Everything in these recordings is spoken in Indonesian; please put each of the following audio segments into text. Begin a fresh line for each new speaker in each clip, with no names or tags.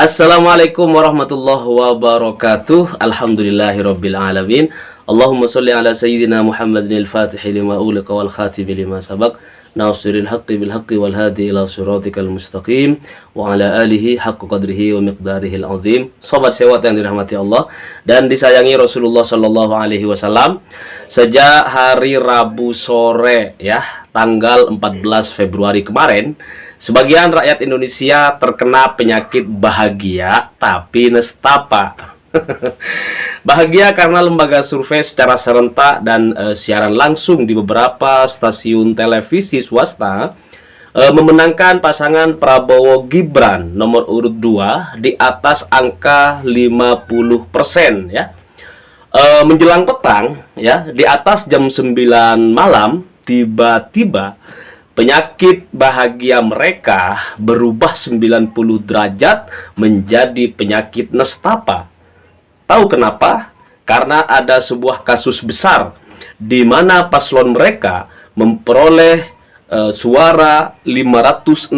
Assalamualaikum warahmatullahi wabarakatuh. Alhamdulillahirabbil alamin. Allahumma sholli ala sayyidina Muhammadin al-Fatihi lima ughliqa wal khatimi lima sabaq. Nasiril haqqi bil haqqi wal hadi ila siratikal mustaqim wa ala alihi haqqa qadrihi wa miqdarihil azim. Sobat sewat yang dirahmati Allah dan disayangi Rasulullah sallallahu alaihi wasallam. Sejak hari Rabu sore ya, tanggal 14 Februari kemarin, sebagian rakyat Indonesia terkena penyakit bahagia tapi nestapa. Bahagia karena lembaga survei secara serentak dan siaran langsung di beberapa stasiun televisi swasta memenangkan pasangan Prabowo Gibran nomor urut 2 di atas angka 50% ya. Menjelang petang ya, di atas jam 9 malam tiba-tiba penyakit bahagia mereka berubah 90 derajat menjadi penyakit nestapa. Tahu kenapa? Karena ada sebuah kasus besar di mana paslon mereka memperoleh suara 560.000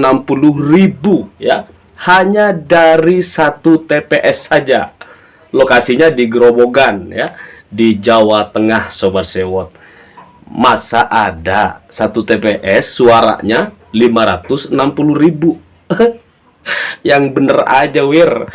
ya, hanya dari satu TPS saja. Lokasinya di Grobogan ya, di Jawa Tengah, Sobat Sewot. Masa ada satu TPS suaranya 560.000? Yang bener aja, wir.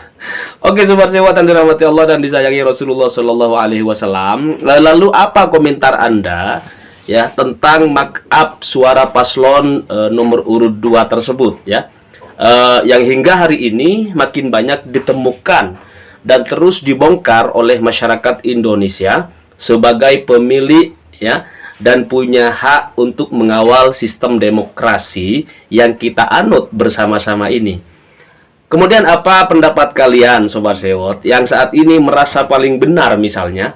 Oke, Sobat Sewot yang dirahmati Allah dan disayangi Rasulullah Shallallahu alaihi wasallam. Lalu apa komentar Anda ya tentang markup suara paslon nomor urut 2 tersebut ya? Yang hingga hari ini makin banyak ditemukan dan terus dibongkar oleh masyarakat Indonesia sebagai pemilik ya, dan punya hak untuk mengawal sistem demokrasi yang kita anut bersama-sama ini. Kemudian apa pendapat kalian, Sobat Sewot, yang saat ini merasa paling benar misalnya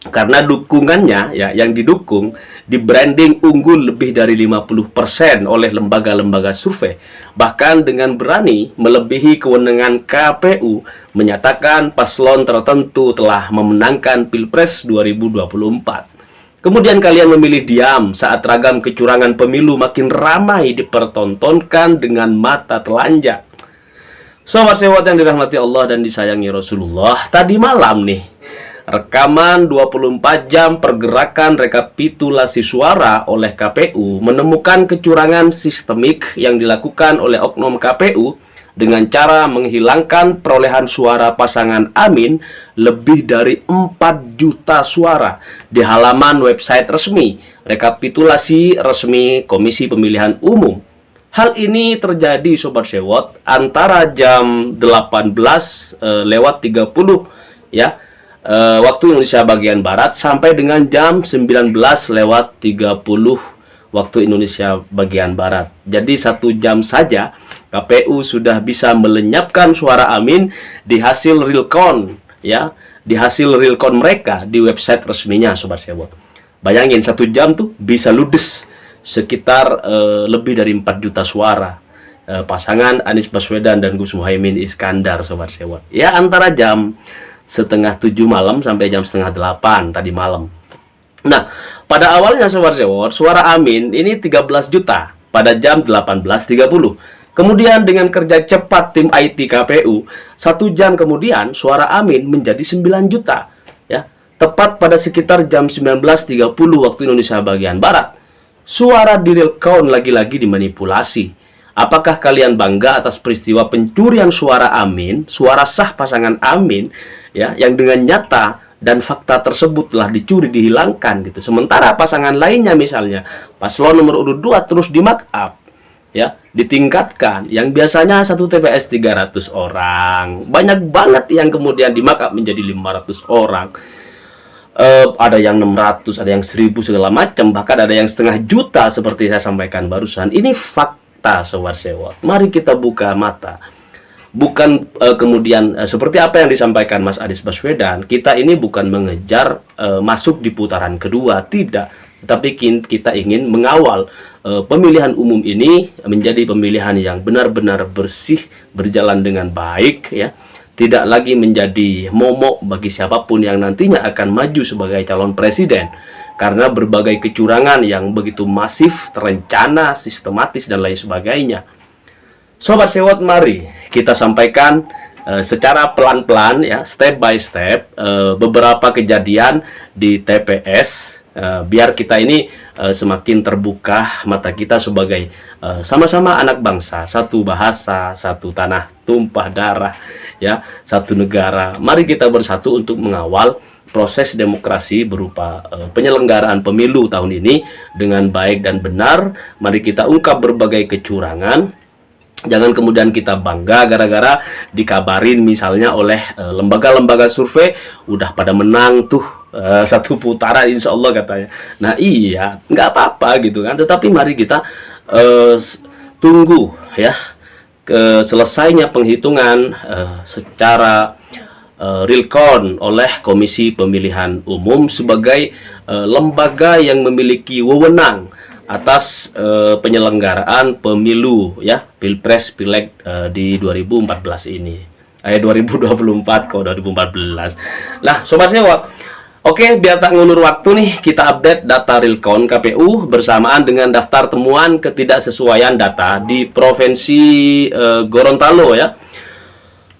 karena dukungannya ya, yang didukung di branding unggul lebih dari 50% oleh lembaga-lembaga survei, bahkan dengan berani melebihi kewenangan KPU menyatakan paslon tertentu telah memenangkan Pilpres 2024. Kemudian kalian memilih diam saat ragam kecurangan pemilu makin ramai dipertontonkan dengan mata telanjang. Sobat Sewot yang dirahmati Allah dan disayangi Rasulullah, tadi malam nih, rekaman 24 jam pergerakan rekapitulasi suara oleh KPU menemukan kecurangan sistemik yang dilakukan oleh oknum KPU dengan cara menghilangkan perolehan suara pasangan Amin lebih dari 4 juta suara di halaman website resmi rekapitulasi resmi Komisi Pemilihan Umum. Hal ini terjadi, Sobat Sewot, antara jam 18.30 ya, waktu Indonesia bagian Barat sampai dengan jam 19.30 waktu Indonesia bagian Barat. Jadi 1 jam saja KPU sudah bisa melenyapkan suara Amin di hasil real count ya, di hasil real count mereka di website resminya, Sobat Sewot. Bayangin 1 jam tuh bisa ludes sekitar lebih dari 4 juta suara pasangan Anies Baswedan dan Gus Muhaimin Iskandar, Sobat Sewot. Ya, antara jam setengah 7 malam sampai jam setengah 8 tadi malam. Nah, pada awalnya, Sobat Sewot, suara Amin ini 13 juta pada jam 18.30. Kemudian dengan kerja cepat tim IT KPU, 1 jam kemudian suara Amin menjadi 9 juta ya, tepat pada sekitar jam 19.30 waktu Indonesia bagian Barat. Suara di real count lagi-lagi dimanipulasi. Apakah kalian bangga atas peristiwa pencurian suara Amin, suara sah pasangan Amin ya, yang dengan nyata dan fakta tersebut telah dicuri, dihilangkan gitu. Sementara pasangan lainnya misalnya paslon nomor urut 2 terus di markup ya, ditingkatkan, yang biasanya satu TPS 300 orang, banyak banget yang kemudian di markup menjadi 500 orang. Ada yang 600, ada yang 1000 segala macam, bahkan ada yang setengah juta seperti saya sampaikan barusan. Ini fakta, Sobat Sewot. Mari kita buka mata. Bukan kemudian seperti apa yang disampaikan Mas Anies Baswedan, kita ini bukan mengejar masuk di putaran kedua, tidak. Tapi kita ingin mengawal pemilihan umum ini menjadi pemilihan yang benar-benar bersih, berjalan dengan baik ya. Tidak lagi menjadi momok bagi siapapun yang nantinya akan maju sebagai calon presiden karena berbagai kecurangan yang begitu masif, terencana, sistematis dan lain sebagainya. Sobat Sewot, mari kita sampaikan secara pelan-pelan ya, step by step, beberapa kejadian di TPS, biar kita ini semakin terbuka mata kita sebagai sama-sama anak bangsa, satu bahasa, satu tanah tumpah darah, ya, satu negara. Mari kita bersatu untuk mengawal proses demokrasi berupa penyelenggaraan pemilu tahun ini dengan baik dan benar. Mari kita ungkap berbagai kecurangan. Jangan kemudian kita bangga gara-gara dikabarin misalnya oleh lembaga-lembaga survei udah pada menang tuh satu putaran insya Allah katanya. Nah iya, nggak apa-apa gitu kan. Tetapi mari kita tunggu ya ke selesainya penghitungan secara real count oleh Komisi Pemilihan Umum sebagai lembaga yang memiliki wewenang atas penyelenggaraan pemilu ya, Pilpres Pileg di 2014 ini. 2024 kok 2014. Nah, Sobat Sewot, oke, biar tak ngulur waktu nih, kita update data real count KPU bersamaan dengan daftar temuan ketidaksesuaian data di Provinsi Gorontalo ya.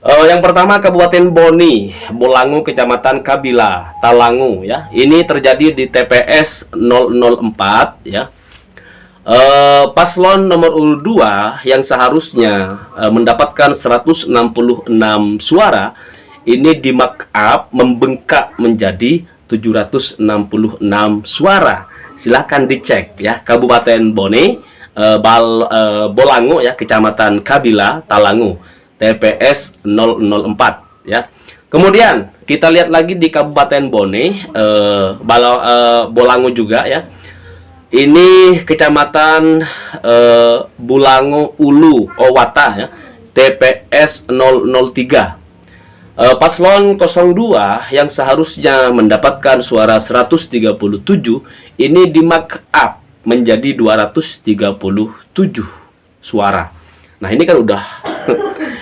Yang pertama Kabupaten Boni, Bolangu, Kecamatan Kabila, Talangu ya. Ini terjadi di TPS 004 ya. Paslon nomor urut 2 yang seharusnya mendapatkan 166 suara ini di markup membengkak menjadi 766 suara. Silahkan dicek ya, Kabupaten Boni, Bolangu ya, Kecamatan Kabila, Talangu, TPS 004 ya. Kemudian kita lihat lagi di Kabupaten Boni, Bolangu juga ya. Ini Kecamatan Bulango Ulu Owata ya, TPS 003. Paslon 02 yang seharusnya mendapatkan suara 137 ini di markup menjadi 237 suara. Nah ini kan udah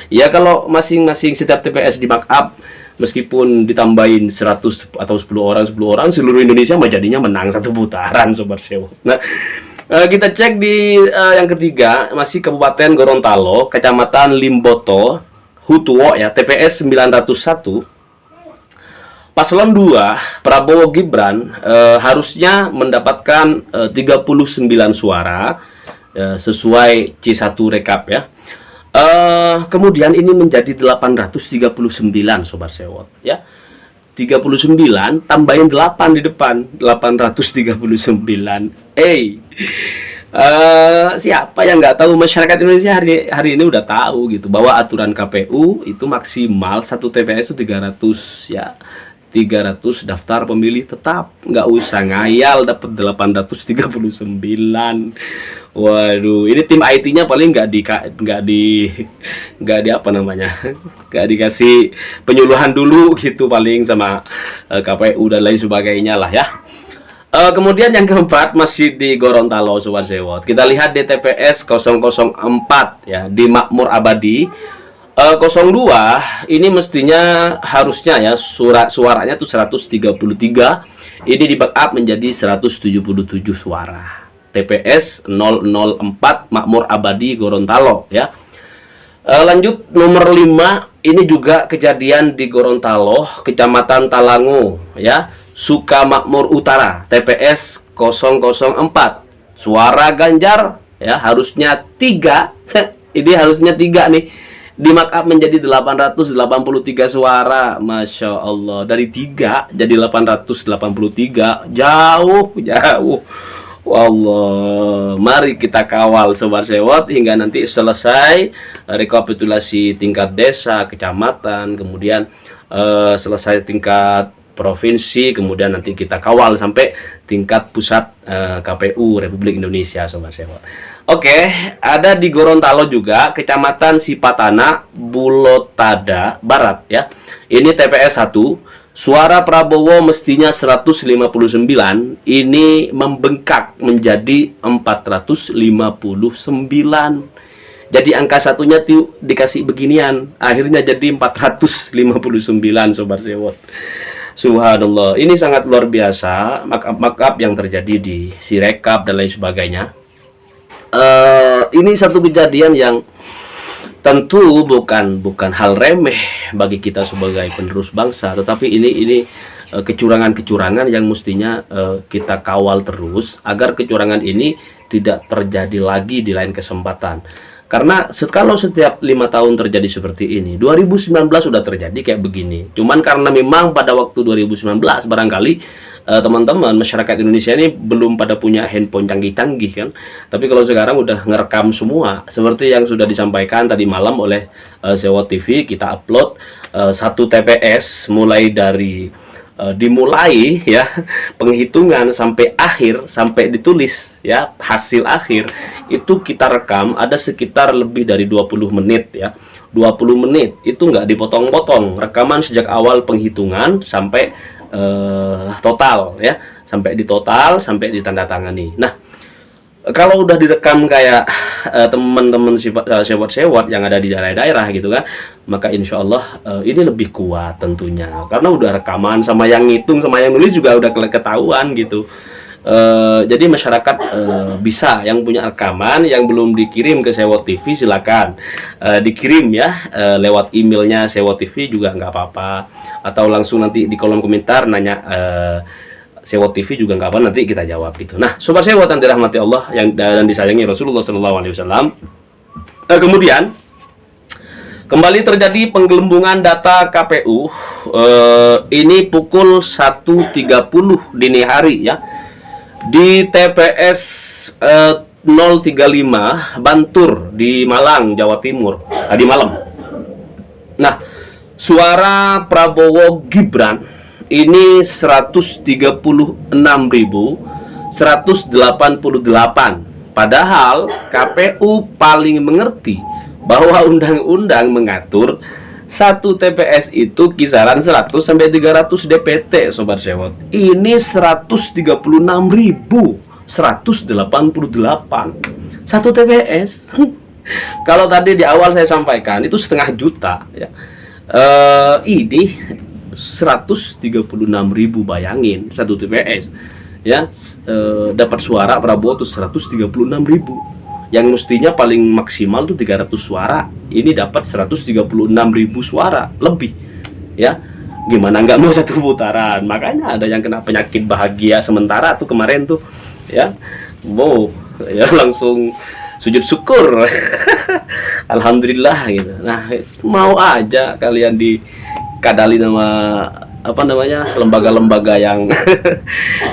ya, kalau masing-masing setiap TPS di markup meskipun ditambahin 100 atau 10 orang seluruh Indonesia mah jadinya menang satu putaran Sobat Sewot. Nah kita cek di yang ketiga masih Kabupaten Gorontalo, Kecamatan Limboto Hutuo ya, TPS 901. Paslon 2 Prabowo Gibran harusnya mendapatkan 39 suara sesuai C1 rekap ya. Kemudian ini menjadi 839 Sobat Sewot ya. 39 tambahin 8 di depan, 839. Siapa yang nggak tahu? Masyarakat Indonesia hari ini udah tahu gitu bahwa aturan KPU itu maksimal satu TPS itu 300 ya. 300 daftar pemilih tetap, nggak usah ngayal dapat 839. Waduh, ini tim IT-nya paling nggak di apa namanya, nggak dikasih penyuluhan dulu gitu paling sama KPU dan lain sebagainya lah ya. Kemudian yang keempat masih di Gorontalo Sobat Sewot. Kita lihat di TPS 004 ya, di Makmur Abadi 02 ini mestinya harusnya ya suaranya tuh 133, ini di backup menjadi 177 suara. TPS 004 Makmur Abadi Gorontalo ya. Lanjut nomor 5, ini juga kejadian di Gorontalo, Kecamatan Talangu ya, Sukamakmur Utara, TPS 004. Suara Ganjar ya harusnya 3. Ini harusnya 3 nih. Di markup menjadi 883 suara. Masya Allah, dari 3 jadi 883, jauh. Wallah, mari kita kawal Sobat Sewot hingga nanti selesai rekapitulasi tingkat desa, kecamatan, kemudian selesai tingkat provinsi, kemudian nanti kita kawal sampai tingkat pusat KPU Republik Indonesia Sobat Sewot. Oke, ada di Gorontalo juga, Kecamatan Sipatana, Bulotada Barat ya. Ini TPS 1. Suara Prabowo mestinya 159, ini membengkak menjadi 459. Jadi angka satunya tuh dikasih beginian, akhirnya jadi 459 Sobat Sewot. Subhanallah, ini sangat luar biasa markup yang terjadi di Sirekap dan lain sebagainya. Ini satu kejadian yang tentu bukan hal remeh bagi kita sebagai penerus bangsa, tetapi ini kecurangan-kecurangan yang mestinya kita kawal terus agar kecurangan ini tidak terjadi lagi di lain kesempatan. Karena kalau setiap 5 tahun terjadi seperti ini, 2019 sudah terjadi kayak begini. Cuman karena memang pada waktu 2019 barangkali teman-teman masyarakat Indonesia ini belum pada punya handphone canggih-canggih kan. Tapi kalau sekarang udah ngerekam semua, seperti yang sudah disampaikan tadi malam oleh Sewa TV, kita upload satu TPS mulai dari dimulai ya penghitungan sampai akhir, sampai ditulis ya hasil akhir itu kita rekam ada sekitar lebih dari 20 menit ya. 20 menit itu nggak dipotong-potong, rekaman sejak awal penghitungan sampai total ya, sampai di total, sampai ditandatangani. Nah, kalau udah direkam kayak teman-teman sewot-sewot yang ada di daerah-daerah gitu kan, maka insya Allah ini lebih kuat tentunya, karena udah rekaman, sama yang ngitung sama yang nulis juga udah ketahuan gitu. Jadi masyarakat bisa, yang punya rekaman yang belum dikirim ke Sewot TV silakan dikirim ya, lewat emailnya Sewot TV juga nggak apa-apa, atau langsung nanti di kolom komentar nanya Sewot TV juga nggak apa, nanti kita jawab gitu. Nah, sobat Sewot yang dirahmati Allah yang dan disayangi Rasulullah SAW. Kemudian kembali terjadi penggelembungan data KPU ini pukul 1.30 dini hari ya, di TPS 035 Bantur di Malang, Jawa Timur tadi malam. Nah, suara Prabowo Gibran ini 136.188. Padahal KPU paling mengerti bahwa undang-undang mengatur satu TPS itu kisaran 100 sampai 300 DPT, sobat Sewot. Ini 136.188 satu TPS. Kalau tadi di awal saya sampaikan itu setengah juta ya. Ini 136.000, bayangin satu TPS ya, dapat suara Prabowo tuh 136.000. Yang mestinya paling maksimal tuh 300 suara, ini dapat 136.000 suara lebih ya. Gimana nggak mau satu putaran? Makanya ada yang kena penyakit bahagia sementara tuh kemarin tuh ya, wow ya, langsung sujud syukur. Alhamdulillah gitu. Nah, mau aja kalian dikadali nama apa namanya, lembaga-lembaga yang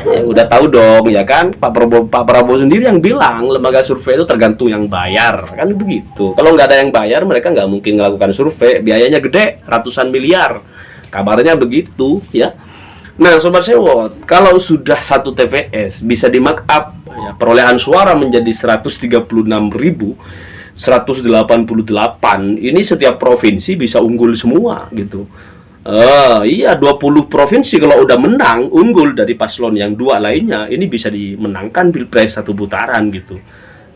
yang udah tahu dong ya kan. Pak Prabowo sendiri yang bilang lembaga survei itu tergantung yang bayar, kan begitu. Kalau nggak ada yang bayar, mereka nggak mungkin melakukan survei, biayanya gede, ratusan miliar, kabarnya begitu ya. Nah, sobat Sewot, kalau sudah satu TPS bisa di markup ya, perolehan suara menjadi 136.188, ini setiap provinsi bisa unggul semua gitu. Iya, 20 provinsi kalau udah menang unggul dari paslon yang dua lainnya, ini bisa dimenangkan pilpres satu putaran gitu.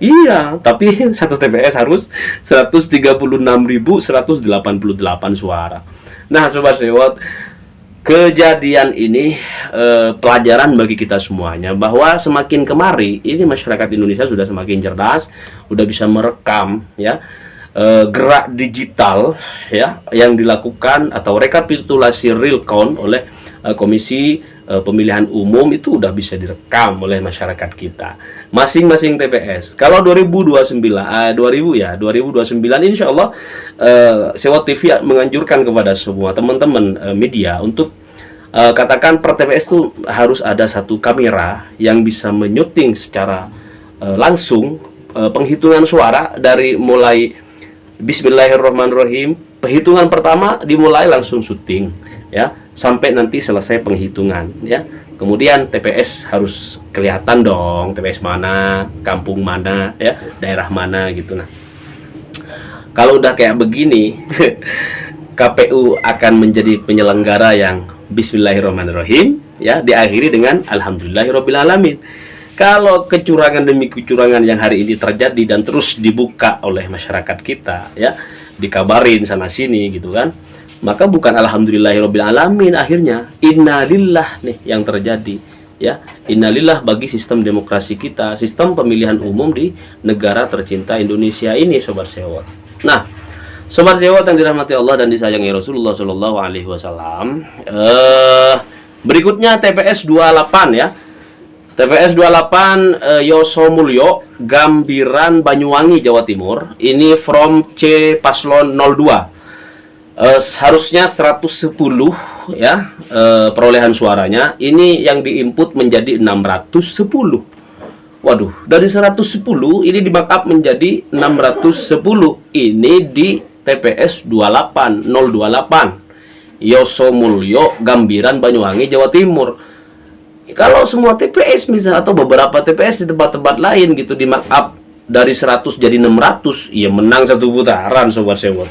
Iya, tapi satu TPS harus 136.188 suara. Nah, sobat Sewot, kejadian ini pelajaran bagi kita semuanya, bahwa semakin kemari ini masyarakat Indonesia sudah semakin cerdas, udah bisa merekam ya, gerak digital ya yang dilakukan atau rekapitulasi real count oleh Komisi Pemilihan Umum itu udah bisa direkam oleh masyarakat kita masing-masing TPS. Kalau 2029 insya Allah Sewot TV menganjurkan kepada semua teman-teman media untuk katakan per TPS itu harus ada satu kamera yang bisa menyuting secara langsung penghitungan suara dari mulai Bismillahirrahmanirrahim, perhitungan pertama dimulai langsung syuting ya, sampai nanti selesai penghitungan ya. Kemudian TPS harus kelihatan dong, TPS mana, kampung mana ya, daerah mana gitu. Nah, kalau udah kayak begini KPU akan menjadi penyelenggara yang Bismillahirrahmanirrahim ya, diakhiri dengan Alhamdulillahirobbilalamin. Kalau kecurangan demi kecurangan yang hari ini terjadi dan terus dibuka oleh masyarakat kita ya, dikabarin sana sini gitu kan, maka bukan alhamdulillahirobbilalamin, akhirnya innalillah nih yang terjadi ya. Innalillah bagi sistem demokrasi kita, sistem pemilihan umum di negara tercinta Indonesia ini, sobat Sewot. Nah, Sobat Sewot yang dirahmati Allah dan disayangi Rasulullah Shallallahu Alaihi Wasallam. Berikutnya TPS 28 ya. TPS 28 Yosomulyo, Gambiran, Banyuwangi, Jawa Timur. Ini from C Paslon 02. Harusnya 110 ya perolehan suaranya. Ini yang diinput menjadi 610. Waduh, dari 110 ini di backup menjadi 610. Ini di TPS 28028 Yosomulyo, Gambiran, Banyuwangi, Jawa Timur. Kalau semua TPS misalnya atau beberapa TPS di tempat-tempat lain gitu di markup dari 100 jadi 600, ya menang satu putaran Sobat Sewot.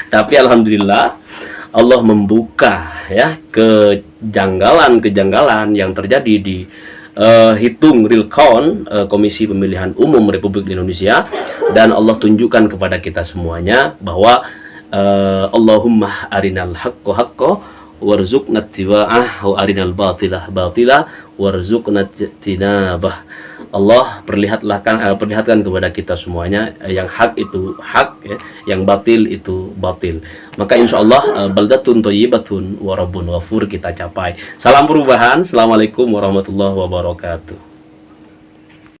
Tapi alhamdulillah Allah membuka ya kejanggalan-kejanggalan yang terjadi di hitung real count Komisi Pemilihan Umum Republik Indonesia, dan Allah tunjukkan kepada kita semuanya bahwa Allahumma arinal haqqo haqqo warzuqna tiba'ah wa arinal batilah batilah warzuqna tinabah. Allah perlihatkan kepada kita semuanya yang hak itu hak ya, yang batil itu batil. Maka insyaallah baldatun thayyibatun wa rabbun ghafur kita capai. Salam perubahan. Assalamualaikum warahmatullahi wabarakatuh.